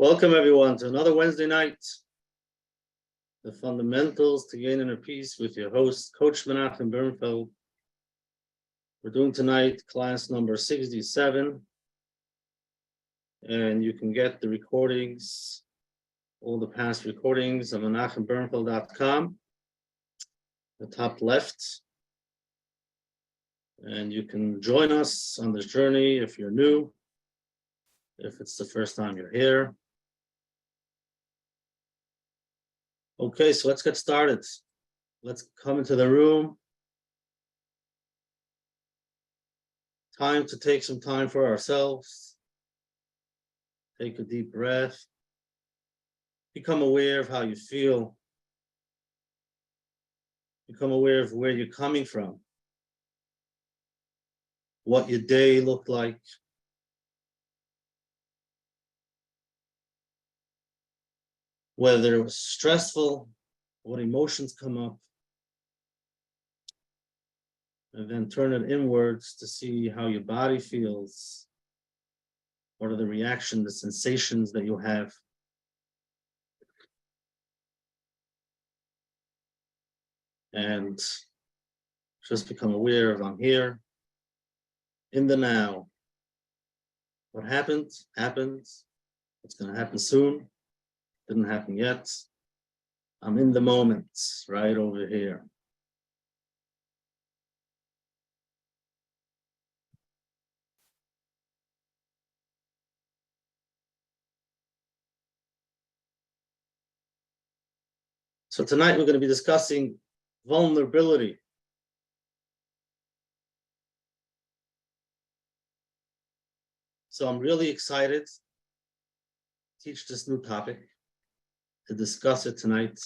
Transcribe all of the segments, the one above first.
Welcome everyone to another Wednesday night, the fundamentals to gain inner peace with your host, Coach Menachem. We're doing tonight class number 67, and you can get the recordings, all the past recordings on menachembernfeld.com, the top left, and you can join us on this journey if you're new, if it's the first time you're here. Okay, so let's get started. Let's come into the room. Time to take some time for ourselves. Take a deep breath. Become aware of how you feel. Become aware of where you're coming from. What your day looked like. Whether it was stressful, what emotions come up, and then turn it inwards to see how your body feels. What are the reactions, the sensations that you have? And just become aware of I'm here, in the now. What happened, happens. What's going to happen soon? Didn't happen yet. I'm in the moment, right over here. So tonight we're going to be discussing vulnerability. So I'm really excited to teach this new topic, to discuss it tonight.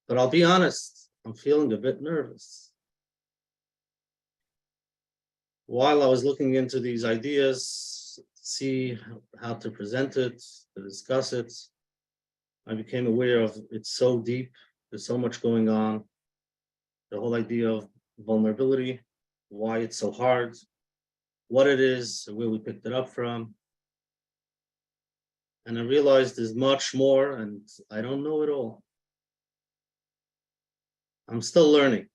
But I'll be honest, I'm feeling a bit nervous. While I was looking into these ideas, to see how to present it, to discuss it, I became aware of it's so deep, there's so much going on. The whole idea of vulnerability, why it's so hard, what it is, where we picked it up from. And I realized there's much more, and I don't know it all. I'm still learning,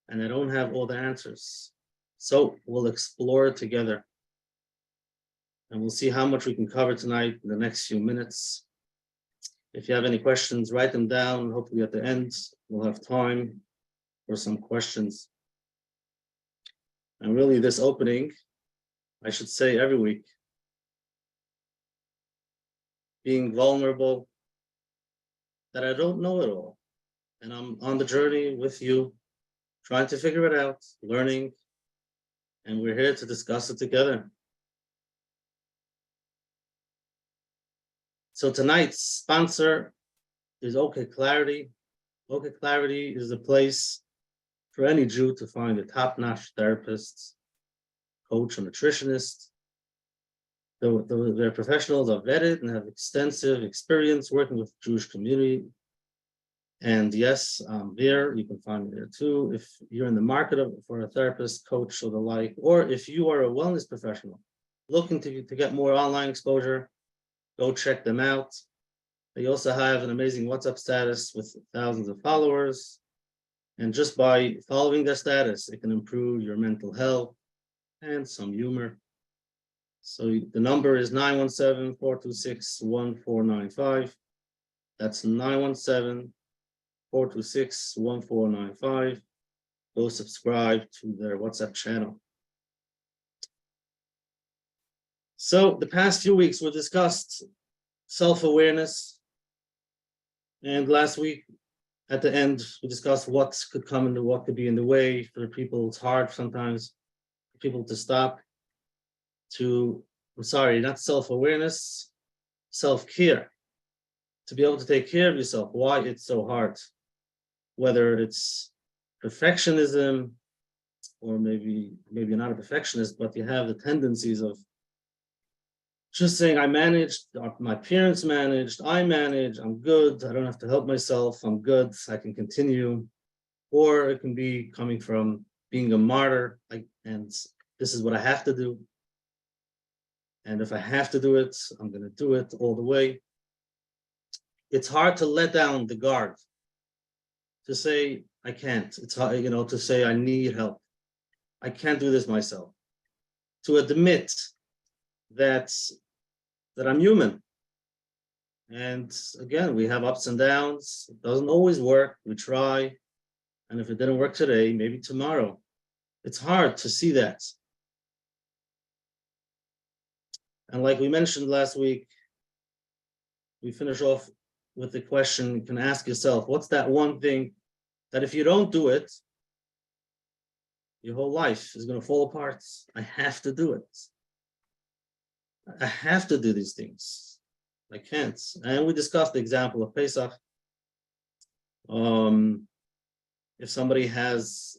and I don't have all the answers. So we'll explore it together, and we'll see how much we can cover tonight in the next few minutes. If you have any questions, write them down. Hopefully at the end, we'll have time for some questions. And really this opening, I should say every week, being vulnerable, that I don't know it all. And I'm on the journey with you, trying to figure it out, learning, and we're here to discuss it together. So tonight's sponsor is OK Clarity. OK Clarity is a place for any Jew to find a top-notch therapist, coach, or nutritionist. Their professionals are vetted and have extensive experience working with the Jewish community. And yes, there, you can find me there too. If you're in the market for a therapist, coach, or the like, or if you are a wellness professional looking to get more online exposure, go check them out. They also have an amazing WhatsApp status with thousands of followers. And just by following their status, it can improve your mental health and some humor. So the number is 917-426-1495. That's 917-426-1495. Go subscribe to their WhatsApp channel. So the past few weeks we discussed self-awareness. And last week at the end, we discussed what could come into what could be in the way for people. It's hard sometimes for people to stop. Not self-awareness, self-care, to be able to take care of yourself, why it's so hard, whether it's perfectionism, or maybe you're not a perfectionist, but you have the tendencies of just saying, I managed, my parents managed, I manage, I'm good, I don't have to help myself, I'm good, I can continue. Or it can be coming from being a martyr, and this is what I have to do. And if I have to do it, I'm going to do it all the way. It's hard to let down the guard, to say, I can't. It's hard, to say, I need help. I can't do this myself. To admit that I'm human. And again, we have ups and downs. It doesn't always work. We try. And if it didn't work today, maybe tomorrow. It's hard to see that. And like we mentioned last week, we finish off with the question, you can ask yourself, what's that one thing that if you don't do it, your whole life is going to fall apart? I have to do it. I have to do these things. I can't. And we discussed the example of Pesach. If somebody has,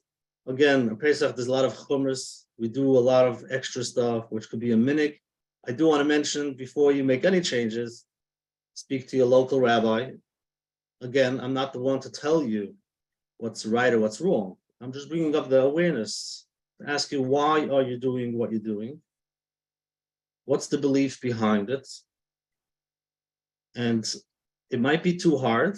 again, in Pesach, there's a lot of chumras. We do a lot of extra stuff, which could be a minhag. I do want to mention, before you make any changes, speak to your local rabbi. Again, I'm not the one to tell you what's right or what's wrong. I'm just bringing up the awareness to ask you, why are you doing what you're doing? What's the belief behind it? And it might be too hard,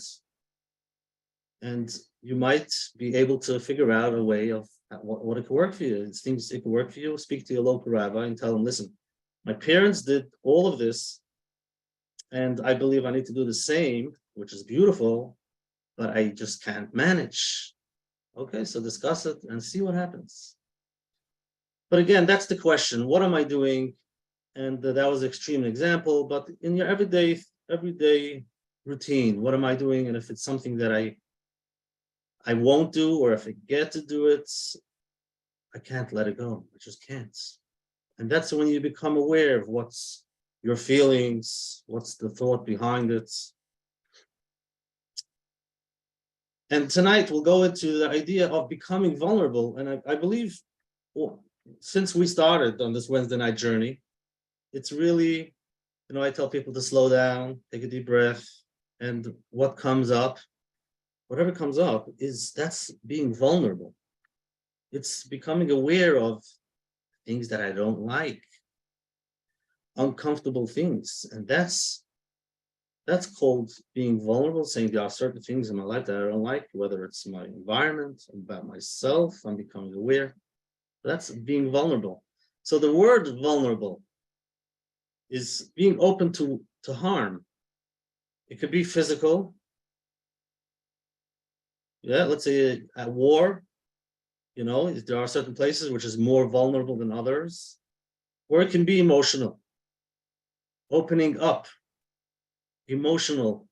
and you might be able to figure out a way of what it could work for you. It seems it could work for you. Speak to your local rabbi and tell them, listen, my parents did all of this, and I believe I need to do the same, which is beautiful, but I just can't manage. Okay, so discuss it and see what happens. But again, that's the question. What am I doing? And that was an extreme example, but in your everyday routine, what am I doing? And if it's something that I won't do, or if I get to do it, I can't let it go. I just can't. And that's when you become aware of what's your feelings, what's the thought behind it. And tonight we'll go into the idea of becoming vulnerable. And I believe, well, since we started on this Wednesday night journey, it's really, I tell people to slow down, take a deep breath, and what comes up, whatever comes up, that's being vulnerable. It's becoming aware of things that I don't like, uncomfortable things. And that's called being vulnerable, saying there are certain things in my life that I don't like, whether it's my environment, about myself, I'm becoming aware. That's being vulnerable. So the word vulnerable is being open to harm. It could be physical. Yeah, let's say at war, there are certain places which is more vulnerable than others. Or it can be emotional. Opening up, emotional.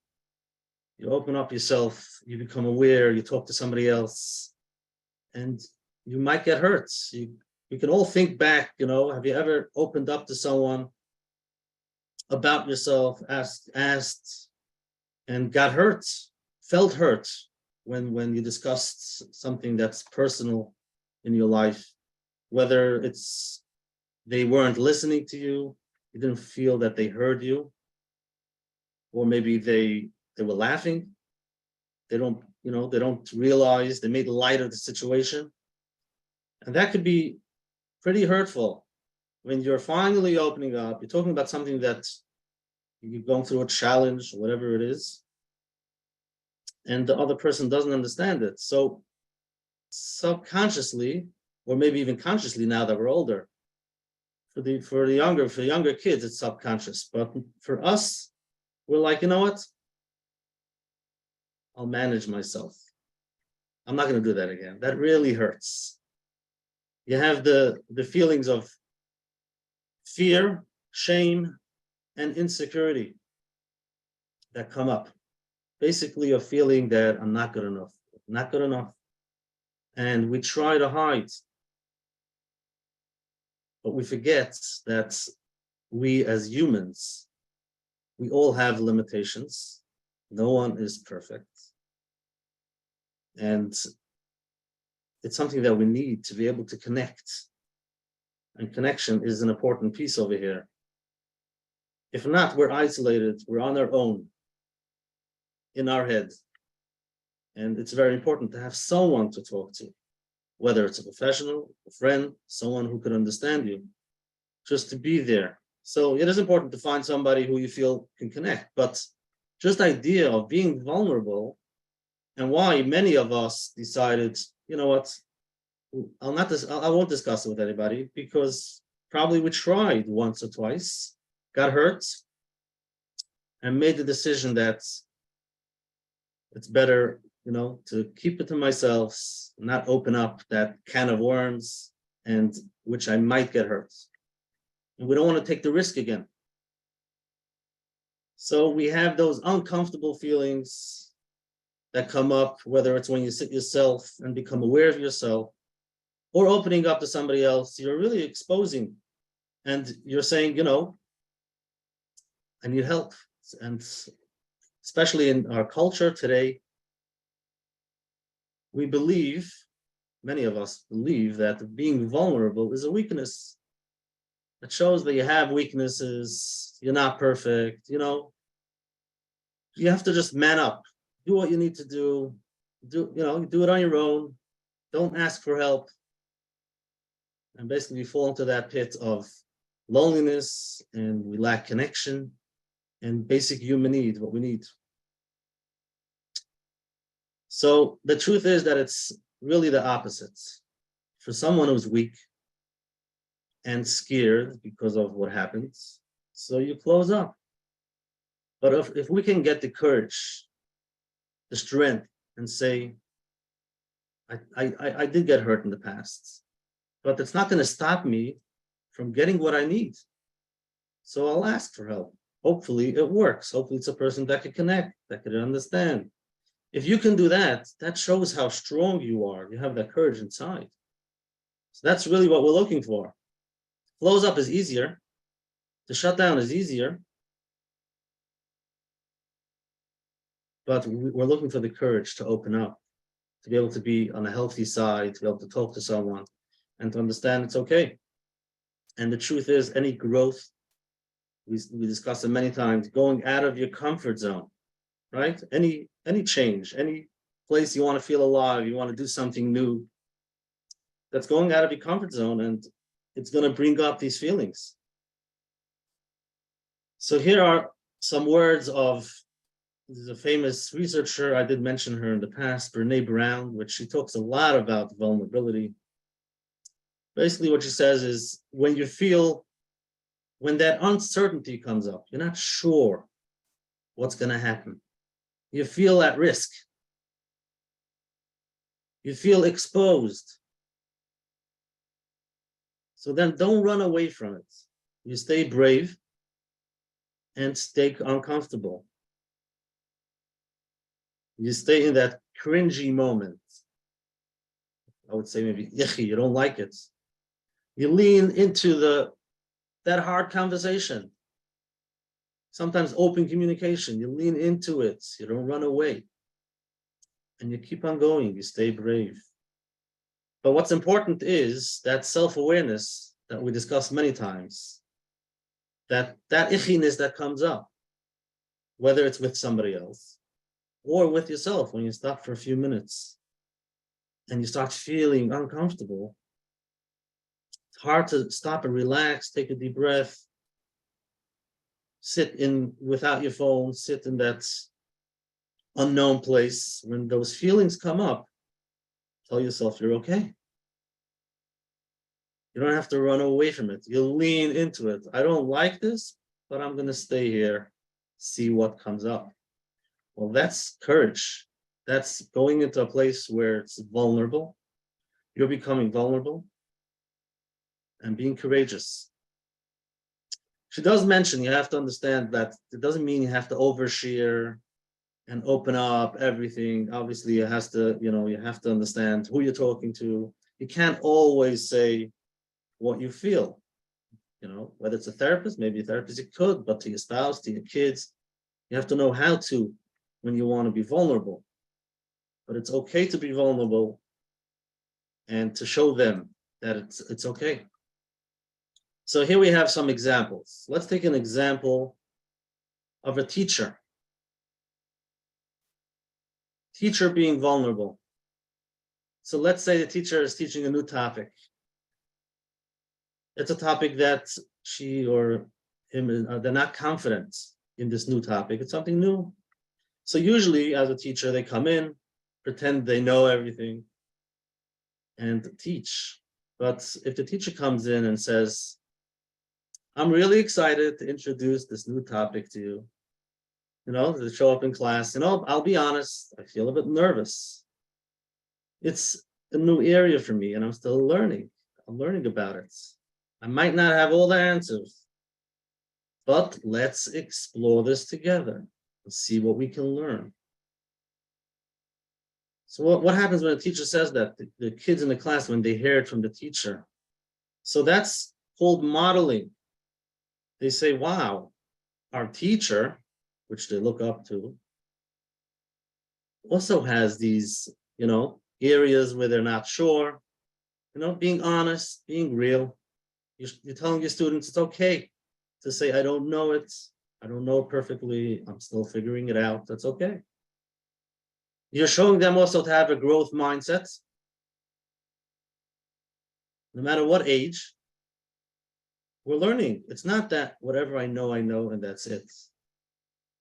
You open up yourself, you become aware, you talk to somebody else, and you might get hurt. You can all think back, have you ever opened up to someone about yourself, asked, and got hurt, felt hurt when you discussed something that's personal in your life, whether it's they weren't listening to you, you didn't feel that they heard you, or maybe they were laughing, they don't realize, they made light of the situation. And that could be pretty hurtful when you're finally opening up, you're talking about something that you're going through a challenge, whatever it is, and the other person doesn't understand it. So subconsciously, or maybe even consciously, now that we're older, for the younger kids, it's subconscious. But for us, we're like, you know what? I'll manage myself. I'm not going to do that again. That really hurts. You have the feelings of fear, shame, and insecurity that come up. Basically, a feeling that I'm not good enough, not good enough. And we try to hide. But we forget that we as humans, we all have limitations. No one is perfect. And it's something that we need to be able to connect. And connection is an important piece over here. If not, we're isolated, we're on our own, in our head. And it's very important to have someone to talk to, whether it's a professional, a friend, someone who could understand you, just to be there So it is important to find somebody who you feel can connect. But just the idea of being vulnerable, and why many of us decided, you know what, I won't discuss it with anybody, because probably we tried once or twice, got hurt, and made the decision that it's better, to keep it to myself, not open up that can of worms, and which I might get hurt. And we don't want to take the risk again. So we have those uncomfortable feelings that come up, whether it's when you sit yourself and become aware of yourself, or opening up to somebody else. You're really exposing, and you're saying, I need help. And especially in our culture today, many of us believe that being vulnerable is a weakness. It shows that you have weaknesses, you're not perfect, you have to just man up, do what you need to do it on your own, don't ask for help. And basically we fall into that pit of loneliness, and we lack connection and basic human need, what we need. So the truth is that it's really the opposite. For someone who's weak and scared because of what happens, so you close up. But if we can get the courage, the strength, and say, I did get hurt in the past, but it's not going to stop me from getting what I need. So I'll ask for help. Hopefully it works. Hopefully it's a person that can connect, that can understand. If you can do that, that shows how strong you are. You have that courage inside. So that's really what we're looking for. Close up is easier. To shut down is easier. But we're looking for the courage to open up, to be able to be on a healthy side, to be able to talk to someone, and to understand it's okay. And the truth is, any growth, we discussed it many times, going out of your comfort zone, right? Any change, any place you want to feel alive, you want to do something new, that's going out of your comfort zone, and it's going to bring up these feelings. So here are some words of, this is a famous researcher, I did mention her in the past, Brene Brown, which she talks a lot about vulnerability. Basically what she says is, when that uncertainty comes up, you're not sure what's going to happen, you feel at risk, you feel exposed. So then don't run away from it. You stay brave and stay uncomfortable. You stay in that cringy moment. I would say maybe you don't like it. You lean into that hard conversation. Sometimes open communication. You lean into it. You don't run away. And you keep on going. You stay brave. But what's important is that self-awareness that we discussed many times. That ichiness that comes up, whether it's with somebody else or with yourself, when you stop for a few minutes and you start feeling uncomfortable. It's hard to stop and relax, take a deep breath, sit in without your phone, sit in that unknown place. When those feelings come up, tell yourself you're okay. You don't have to run away from it. You lean into it. I don't like this, but I'm going to stay here, see what comes up. Well, that's courage. That's going into a place where it's vulnerable. You're becoming vulnerable and being courageous. She does mention, you have to understand that it doesn't mean you have to overshare and open up everything. Obviously, you have to understand who you're talking to. You can't always say what you feel. Whether it's a therapist, maybe a therapist you could, but to your spouse, to your kids, you have to know how to, when you want to be vulnerable. But it's okay to be vulnerable and to show them that it's okay. So here we have some examples. Let's take an example of a teacher. Teacher being vulnerable. So let's say the teacher is teaching a new topic. It's a topic that she or they're not confident in this new topic. It's something new. So usually as a teacher, they come in, pretend they know everything and teach. But if the teacher comes in and says, I'm really excited to introduce this new topic to you, to show up in class, I'll be honest, I feel a bit nervous. It's a new area for me and I'm still learning. I'm learning about it. I might not have all the answers, but let's explore this together and see what we can learn. So what happens when a teacher says that? The kids in the class, when they hear it from the teacher. So that's called modeling. They say, wow, our teacher, which they look up to, also has these, areas where they're not sure, being honest, being real. You're telling your students it's okay to say, I don't know it. I don't know it perfectly. I'm still figuring it out. That's okay. You're showing them also to have a growth mindset. No matter what age, we're learning. It's not that whatever I know, and that's it.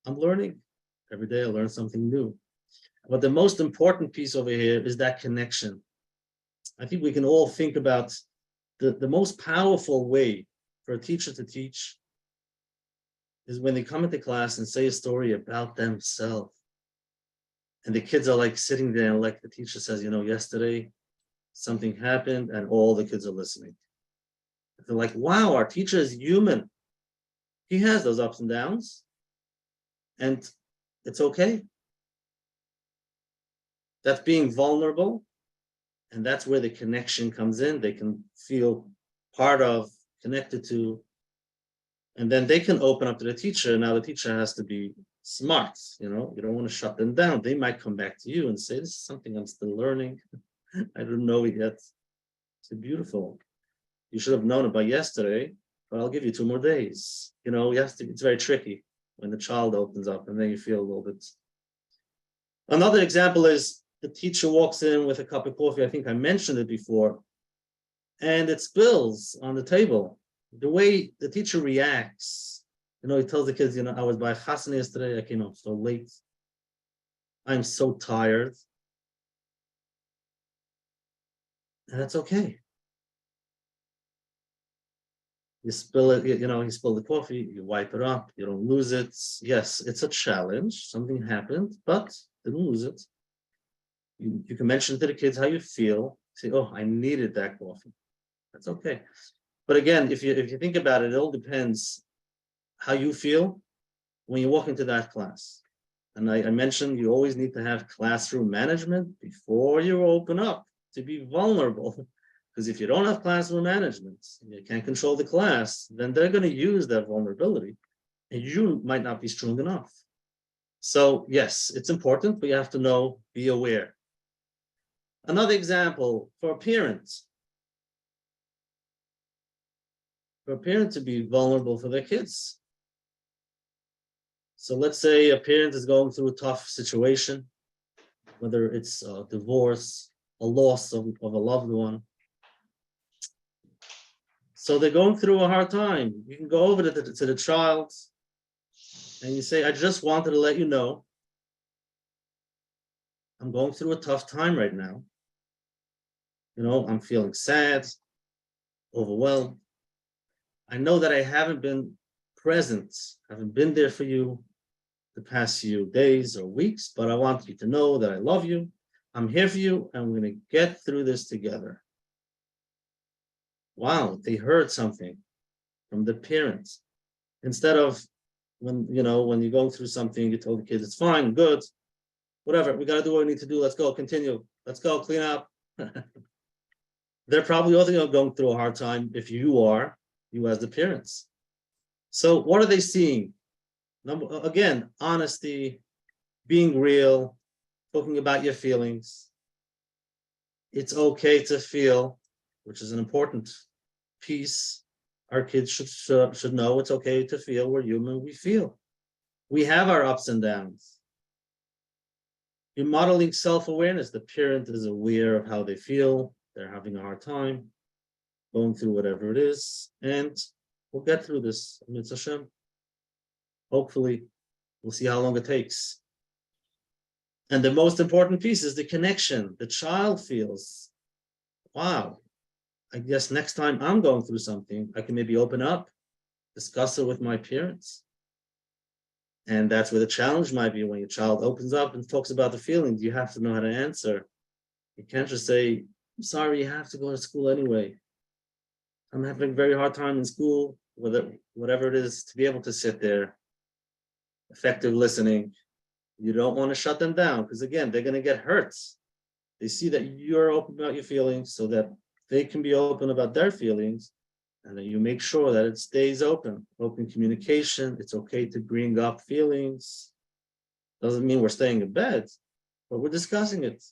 I'm learning. Every day I learn something new. But the most important piece over here is that connection. I think we can all think about the most powerful way for a teacher to teach is when they come into class and say a story about themselves. And the kids are like sitting there, and like the teacher says, yesterday something happened and all the kids are listening. They're like, wow, our teacher is human. He has those ups and downs and it's okay. That's being vulnerable. And that's where the connection comes in. They can feel part of, connected to, and then they can open up to the teacher. Now the teacher has to be smart. You don't want to shut them down. They might come back to you and say, this is something I'm still learning. I don't know it yet. It's beautiful. You should have known it by yesterday, but I'll give you 2 more days. It's very tricky when the child opens up and then you feel a little bit. Another example is the teacher walks in with a cup of coffee. I think I mentioned it before, and it spills on the table. The way the teacher reacts, he tells the kids, I was by Chassan yesterday. I came up so late. I'm so tired. And that's okay. You spill it, you spill the coffee, you wipe it up, you don't lose it. Yes, it's a challenge. Something happened, but didn't lose it. You can mention to the kids how you feel. Say, oh, I needed that coffee. That's okay. But again, if you think about it, it all depends how you feel when you walk into that class. And I mentioned you always need to have classroom management before you open up to be vulnerable. Because if you don't have classroom management, you can't control the class, then they're going to use that vulnerability and you might not be strong enough. So yes, it's important, but you have to be aware. Another example for parents. For a parent to be vulnerable for their kids. So let's say a parent is going through a tough situation, whether it's a divorce, a loss of a loved one. So they're going through a hard time. You can go over to the child and you say, I just wanted to let you know I'm going through a tough time right now. I'm feeling sad, overwhelmed. I know that I haven't been present, haven't been there for you the past few days or weeks, but I want you to know that I love you. I'm here for you, and we're going to get through this together. Wow, they heard something from the parents. Instead of when you go through something, you told the kids, it's fine, good, whatever, we got to do what we need to do. Let's go, continue. Let's go, clean up. They're probably also going through a hard time if you as the parents. So what are they seeing? Again, honesty, being real, talking about your feelings. It's okay to feel, which is an important piece. Our kids should know it's okay to feel. We're human, we feel. We have our ups and downs. You're modeling self-awareness. The parent is aware of how they feel. They're having a hard time, going through whatever it is. And We'll get through this. Mitzvah Hashem. Hopefully, we'll see how long it takes. And the most important piece is the connection. The child feels, wow, I guess next time I'm going through something, I can maybe open up, discuss it with my parents. And that's where the challenge might be. When your child opens up and talks about the feelings, you have to know how to answer. You can't just say, I'm sorry, you have to go to school anyway. I'm having a very hard time in school, whatever it is, to be able to sit there, effective listening. You don't want to shut them down because, again, they're going to get hurt. They see that you're open about your feelings so that they can be open about their feelings, and then you make sure that it stays open communication. It's okay to bring up feelings. Doesn't mean we're staying in bed, but we're discussing it.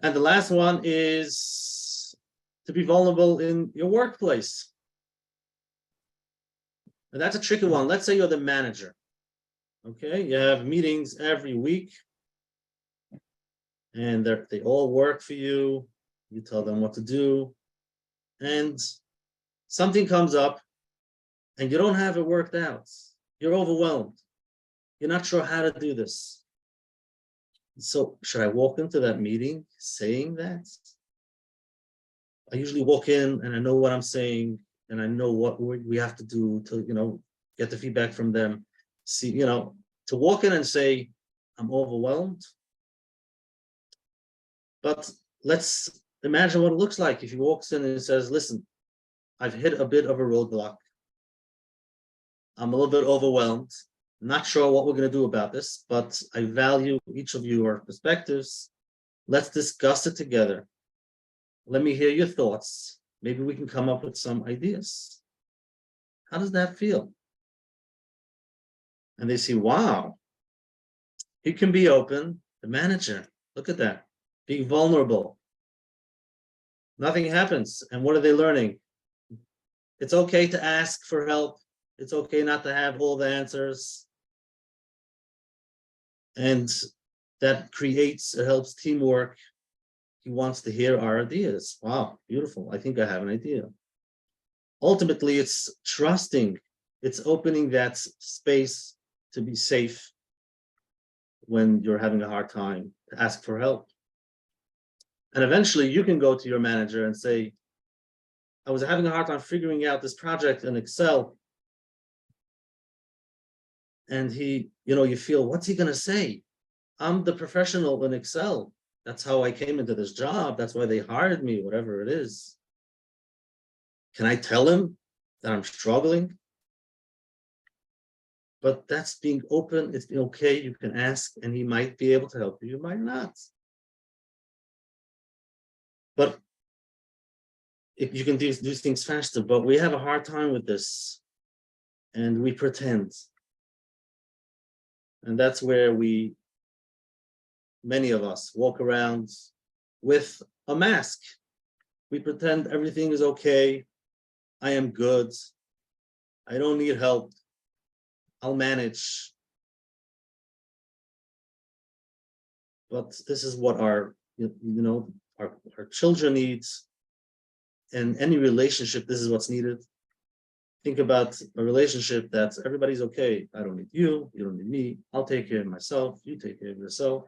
And the last one is to be vulnerable in your workplace. And that's a tricky one. Let's say you're the manager. Okay, you have meetings every week, and they all work for you. You tell them what to do, and something comes up, and you don't have it worked out. You're overwhelmed. You're not sure how to do this. So should I walk into that meeting saying that? I usually walk in and I know what I'm saying, and I know what we have to do to, get the feedback from them. See, to walk in and say, I'm overwhelmed. But let's imagine what it looks like if he walks in and says, listen, I've hit a bit of a roadblock. I'm a little bit overwhelmed. Not sure what we're going to do about this, but I value each of your perspectives. Let's discuss it together. Let me hear your thoughts. Maybe we can come up with some ideas. How does that feel? And they say, wow, he can be open. The manager, look at that, being vulnerable. Nothing happens. And what are they learning? It's okay to ask for help. It's okay not to have all the answers. And that it helps teamwork. He wants to hear our ideas. Wow, beautiful. I think I have an idea. Ultimately, it's trusting. It's opening that space to be safe when you're having a hard time, to ask for help. And eventually you can go to your manager and say, I was having a hard time figuring out this project in Excel. And you feel, what's he going to say? I'm the professional in Excel. That's how I came into this job. That's why they hired me, whatever it is. Can I tell him that I'm struggling? But that's being open. It's okay. You can ask, and he might be able to help you. You might not. But if you can do things faster, but we have a hard time with this, and we pretend. And that's where many of us walk around with a mask. We pretend everything is okay. I am good. I don't need help. I'll manage. But this is what our children need. In any relationship, this is what's needed. Think about a relationship that's everybody's okay. I don't need you. You don't need me. I'll take care of myself. You take care of yourself.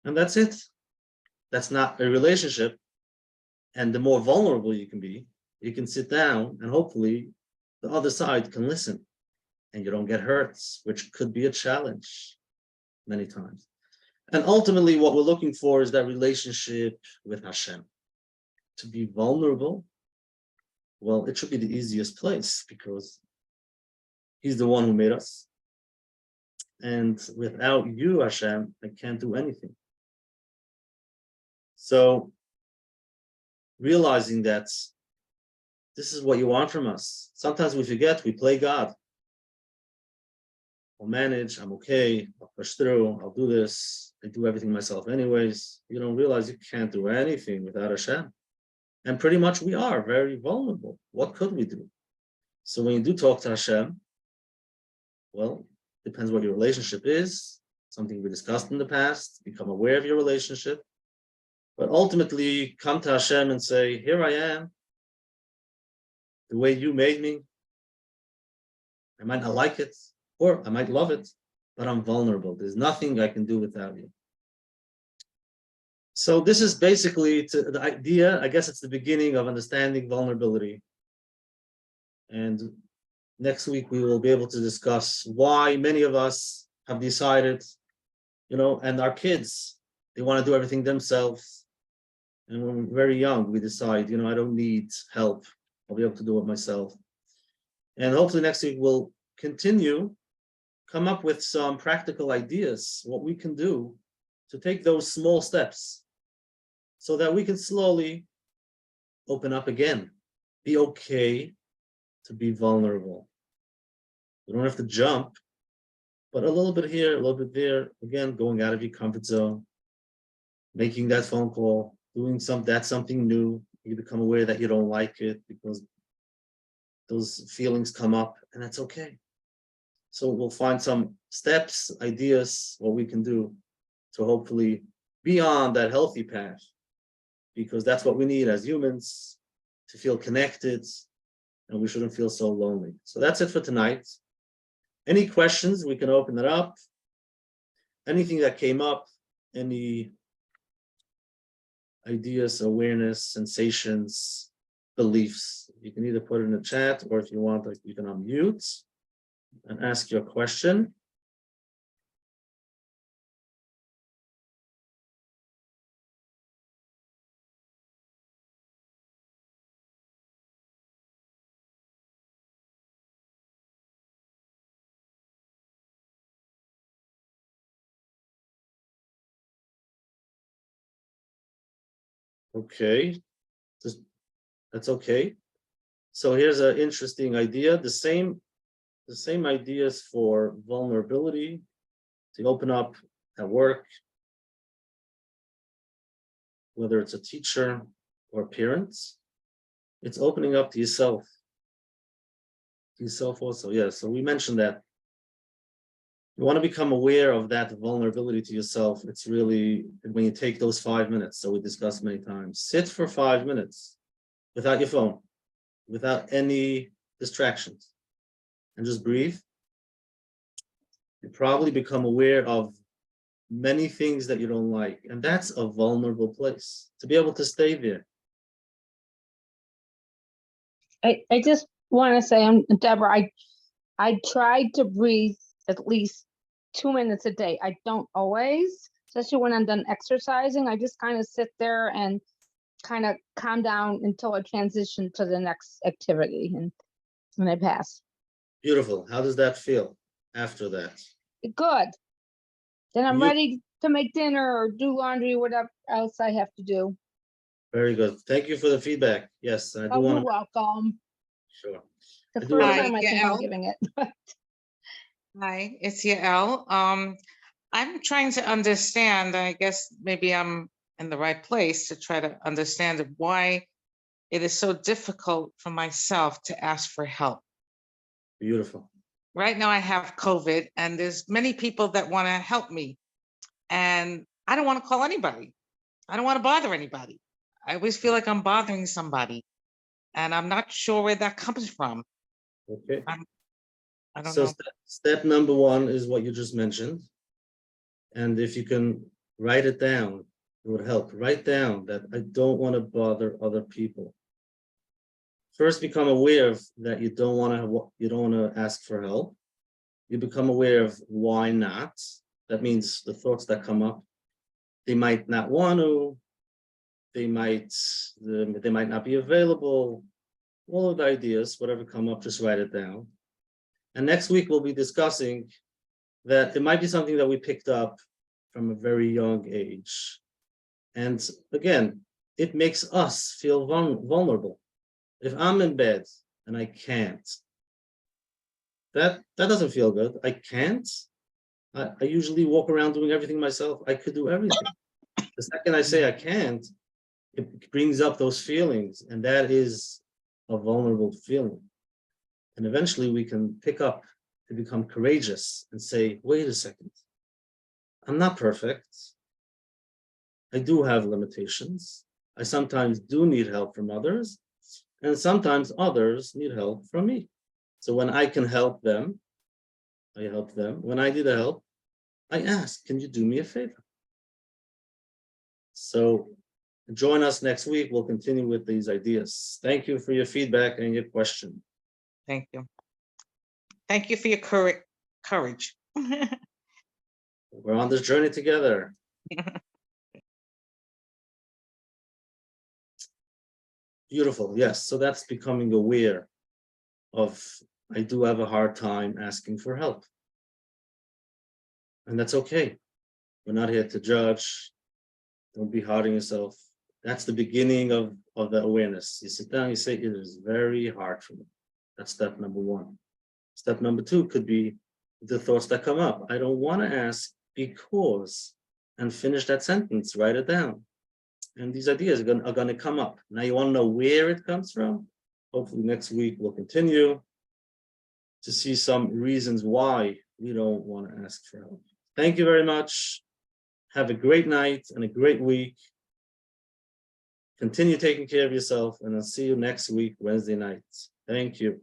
And that's it. That's not a relationship. And the more vulnerable you can be, you can sit down and hopefully the other side can listen and you don't get hurt, which could be a challenge many times. And ultimately what we're looking for is that relationship with Hashem. To be vulnerable, well, it should be the easiest place because he's the one who made us. And without you, Hashem, I can't do anything. So realizing that this is what you want from us. Sometimes we forget, we play God. I'll manage, I'm okay, I'll push through, I'll do this, I do everything myself anyways. You don't realize you can't do anything without Hashem. And pretty much we are very vulnerable. What could we do? So when you do talk to Hashem, well, depends what your relationship is, something we discussed in the past, become aware of your relationship. But ultimately, come to Hashem and say, here I am. the way you made me. I might not like it, or I might love it, but I'm vulnerable. There's nothing I can do without you. So this is basically the idea. I guess it's the beginning of understanding vulnerability. And next week we will be able to discuss why many of us have decided, and our kids, they want to do everything themselves. And when we're very young, we decide, I don't need help. I'll be able to do it myself. And hopefully next week we'll come up with some practical ideas, what we can do to take those small steps so that we can slowly open up again. Be okay to be vulnerable. You don't have to jump, but a little bit here, a little bit there. Again, going out of your comfort zone, making that phone call, doing something new. You become aware that you don't like it because those feelings come up, and that's okay. So we'll find some steps, ideas, what we can do to hopefully be on that healthy path, because that's what we need as humans, to feel connected, and we shouldn't feel so lonely. So that's it for tonight. Any questions, we can open it up. Anything that came up, any ideas, awareness, sensations, beliefs, you can either put it in the chat, or if you want, you can unmute and ask your question. Okay, that's okay. So here's an interesting idea. The same ideas for vulnerability, to open up at work, whether it's a teacher or parents. It's opening up to yourself. To yourself also, yeah. So we mentioned that you want to become aware of that vulnerability to yourself. It's really when you take those 5 minutes. So we discussed many times. Sit for 5 minutes without your phone, without any distractions, and just breathe. You probably become aware of many things that you don't like, and that's a vulnerable place to be able to stay there. I just want to say, Deborah, I tried to breathe at least 2 minutes a day. I don't always, especially when I'm done exercising. I just kind of sit there and kind of calm down until I transition to the next activity, and I pass. Beautiful. How does that feel after that? Good. Then I'm ready to make dinner or do laundry, whatever else I have to do. Very good. Thank you for the feedback. Yes, I do want to. You're welcome. Sure. The first time I think I'm giving it. Hi, it's Yael. I'm trying to understand, I guess maybe I'm in the right place to try to understand why it is so difficult for myself to ask for help. Beautiful. Right now I have COVID and there's many people that want to help me, and I don't want to call anybody. I don't want to bother anybody. I always feel like I'm bothering somebody, and I'm not sure where that comes from. Okay. I don't know. Step number 1 is what you just mentioned. And if you can write it down, it would help. Write down that I don't want to bother other people. First, become aware of that you don't want to ask for help. You become aware of why not. That means the thoughts that come up, they might not want to, they might not be available. All of the ideas, whatever come up, just write it down. And next week we'll be discussing that it might be something that we picked up from a very young age. And again, it makes us feel vulnerable. If I'm in bed and I can't, that doesn't feel good. I can't. I usually walk around doing everything myself. I could do everything. The second I say I can't, it brings up those feelings, and that is a vulnerable feeling. And eventually we can pick up to become courageous and say, wait a second, I'm not perfect. I do have limitations. I sometimes do need help from others, And sometimes others need help from me. So when I can help them, I help them. When I need help, I ask, can you do me a favor? So join us next week. We'll continue with these ideas. Thank you for your feedback and your question. Thank you. Thank you for your courage. We're on this journey together. Beautiful. Yes. So that's becoming aware of, I do have a hard time asking for help. And that's okay. We're not here to judge. Don't be hard on yourself. That's the beginning of the awareness. You sit down, you say, it is very hard for me. That's step number one. Step number two could be the thoughts that come up. I don't want to ask because, and finish that sentence, write it down. And these ideas are going to come up. Now you want to know where it comes from? Hopefully next week we'll continue to see some reasons why we don't want to ask for help. Thank you very much. Have a great night and a great week. Continue taking care of yourself, and I'll see you next week, Wednesday night. Thank you.